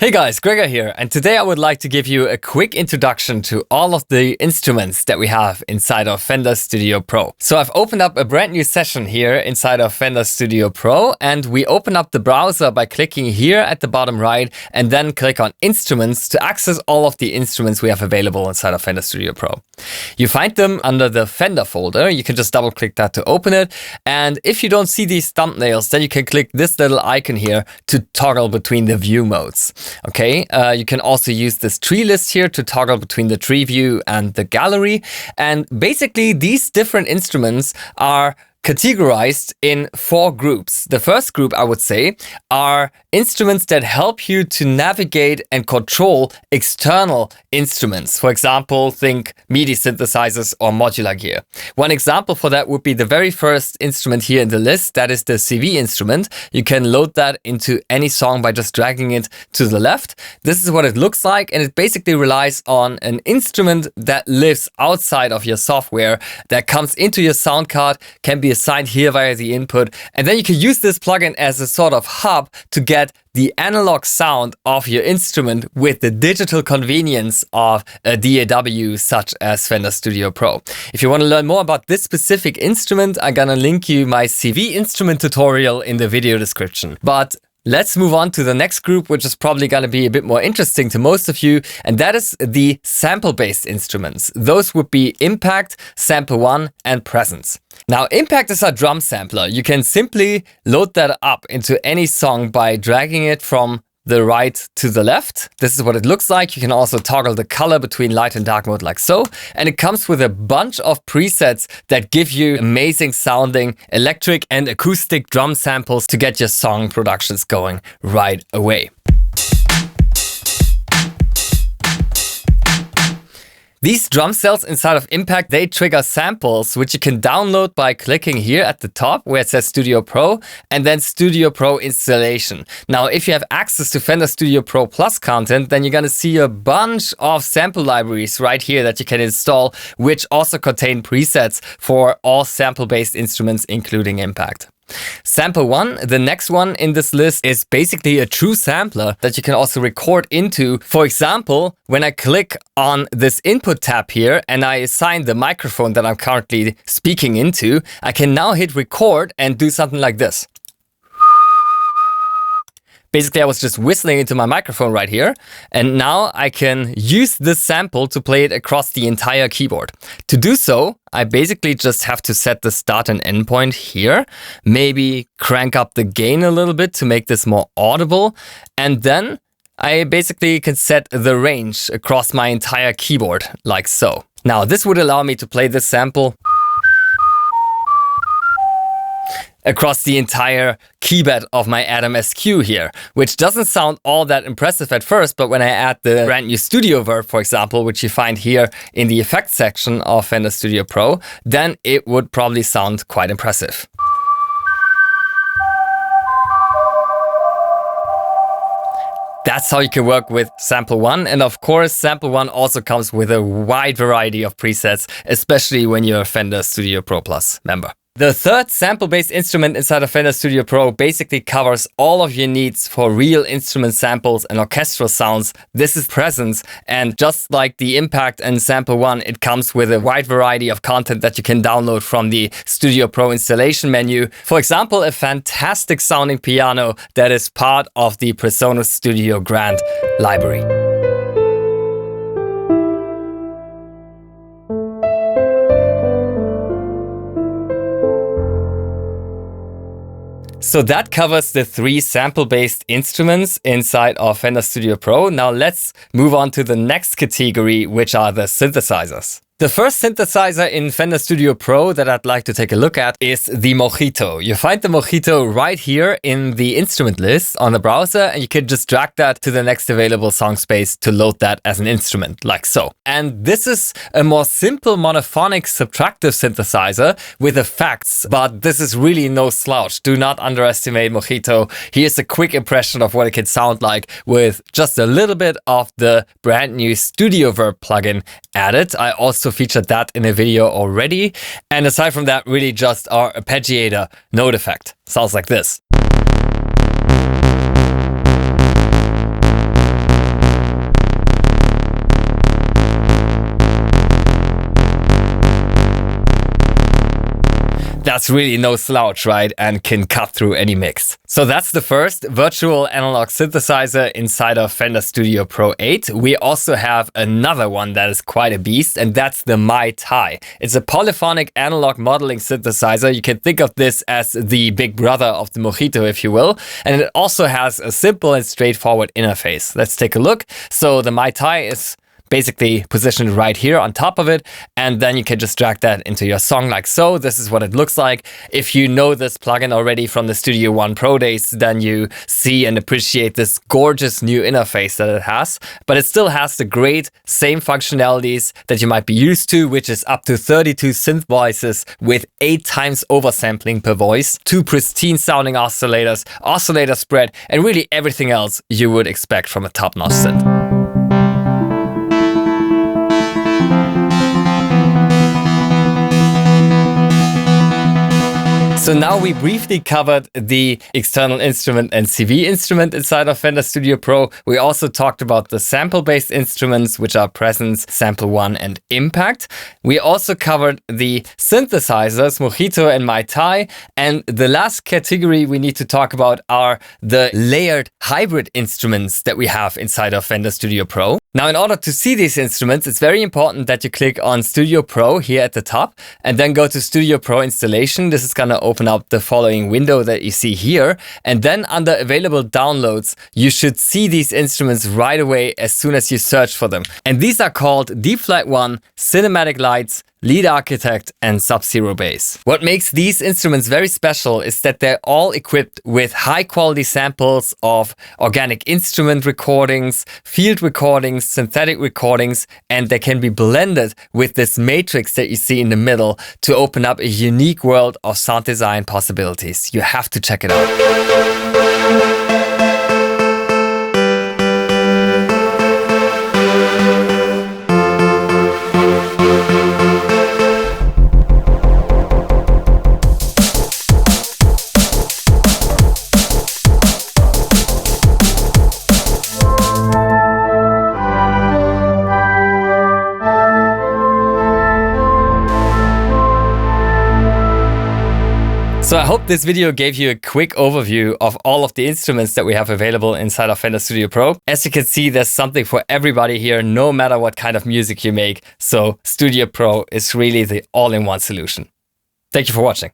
Hey guys, Gregor here, and today I would like to give you a quick introduction to all of the instruments that we have inside of Fender Studio Pro. So I've opened up a brand new session here inside of Fender Studio Pro, and we open up the browser by clicking here at the bottom right and then click on Instruments to access all of the instruments we have available inside of Fender Studio Pro. You find them under the Fender folder. You can just double click that to open it, and if you don't see these thumbnails, then you can click this little icon here to toggle between the view modes. Okay, you can also use this tree list here to toggle between the tree view and the gallery. And basically these different instruments are categorized in 4 groups. The first group, I would say, are instruments that help you to navigate and control external instruments. For example, think MIDI synthesizers or modular gear. One example for that would be the very first instrument here in the list. That is the CV instrument. You can load that into any song by just dragging it to the left. This is what it looks like, and it basically relies on an instrument that lives outside of your software, that comes into your sound card, can be assigned here via the input, and then you can use this plugin as a sort of hub to get the analog sound of your instrument with the digital convenience of a DAW such as Fender Studio Pro. If you want to learn more about this specific instrument, I'm gonna link you my CV instrument tutorial in the video description. But let's move on to the next group, which is probably going to be a bit more interesting to most of you, and that is the sample-based instruments. Those would be Impact, Sample One, and Presence. Now, Impact is a drum sampler. You can simply load that up into any song by dragging it from the right to the left. This is what it looks like. You can also toggle the color between light and dark mode like so. And it comes with a bunch of presets that give you amazing sounding electric and acoustic drum samples to get your song productions going right away. These drum cells inside of Impact, they trigger samples, which you can download by clicking here at the top where it says Studio Pro and then Studio Pro installation. Now, if you have access to Fender Studio Pro Plus content, then you're going to see a bunch of sample libraries right here that you can install, which also contain presets for all sample-based instruments, including Impact. Sample One, the next one in this list, is basically a true sampler that you can also record into. For example, when I click on this input tab here and I assign the microphone that I'm currently speaking into, I can now hit record and do something like this. Basically, I was just whistling into my microphone right here, and now I can use this sample to play it across the entire keyboard. To do so, I basically just have to set the start and end point here, maybe crank up the gain a little bit to make this more audible, and then I basically can set the range across my entire keyboard, like so. Now, this would allow me to play this sample across the entire keybed of my Atom SQ here, which doesn't sound all that impressive at first, but when I add the brand new studio verb, for example, which you find here in the effects section of Fender Studio Pro, then it would probably sound quite impressive. That's how you can work with Sample One. And of course, Sample One also comes with a wide variety of presets, especially when you're a Fender Studio Pro Plus member. The third sample-based instrument inside of Fender Studio Pro basically covers all of your needs for real instrument samples and orchestral sounds. This is Presence, and just like the Impact and Sample One, it comes with a wide variety of content that you can download from the Studio Pro installation menu. For example, a fantastic sounding piano that is part of the PreSonus Studio Grand library. So that covers the 3 sample-based instruments inside of Fender Studio Pro. Now let's move on to the next category, which are the synthesizers. The first synthesizer in Fender Studio Pro that I'd like to take a look at is the Mojito. You find the Mojito right here in the instrument list on the browser, and you can just drag that to the next available song space to load that as an instrument, like so. And this is a more simple monophonic subtractive synthesizer with effects, but this is really no slouch. Do not underestimate Mojito. Here's a quick impression of what it can sound like with just a little bit of the brand new Studio Verb plugin added. I also featured that in a video already. And aside from that, really just our arpeggiator note effect. Sounds like this. that's really no slouch, right? And can cut through any mix. So that's the first virtual analog synthesizer inside of Fender Studio Pro 8. We also have another one that is quite a beast, and that's the My Tai. It's a polyphonic analog modeling synthesizer. You can think of this as the big brother of the Mojito, if you will. And it also has a simple and straightforward interface. Let's take a look. So the My Tai is basically positioned right here on top of it, and then you can just drag that into your song like so. This is what it looks like. If you know this plugin already from the Studio One Pro days, then you see and appreciate this gorgeous new interface that it has. But it still has the great same functionalities that you might be used to, which is up to 32 synth voices with 8 times oversampling per voice, 2 pristine sounding oscillators, oscillator spread, and really everything else you would expect from a top-notch synth. So now we briefly covered the external instrument and CV instrument inside of Fender Studio Pro. We also talked about the sample-based instruments, which are Presence, Sample One, and Impact. We also covered the synthesizers, Mojito and My Tai. And the last category we need to talk about are the layered hybrid instruments that we have inside of Fender Studio Pro. Now, in order to see these instruments, it's very important that you click on Studio Pro here at the top and then go to Studio Pro Installation. This is going to open up the following window that you see here. And then under Available Downloads, you should see these instruments right away as soon as you search for them. And these are called Deep Flight 1, Cinematic Lights, Lead Architect, and Sub-Zero Bass. What makes these instruments very special is that they're all equipped with high-quality samples of organic instrument recordings, field recordings, synthetic recordings, and they can be blended with this matrix that you see in the middle to open up a unique world of sound design possibilities. You have to check it out. So I hope this video gave you a quick overview of all of the instruments that we have available inside of Fender Studio Pro. As you can see, there's something for everybody here, no matter what kind of music you make. So Studio Pro is really the all-in-one solution. Thank you for watching.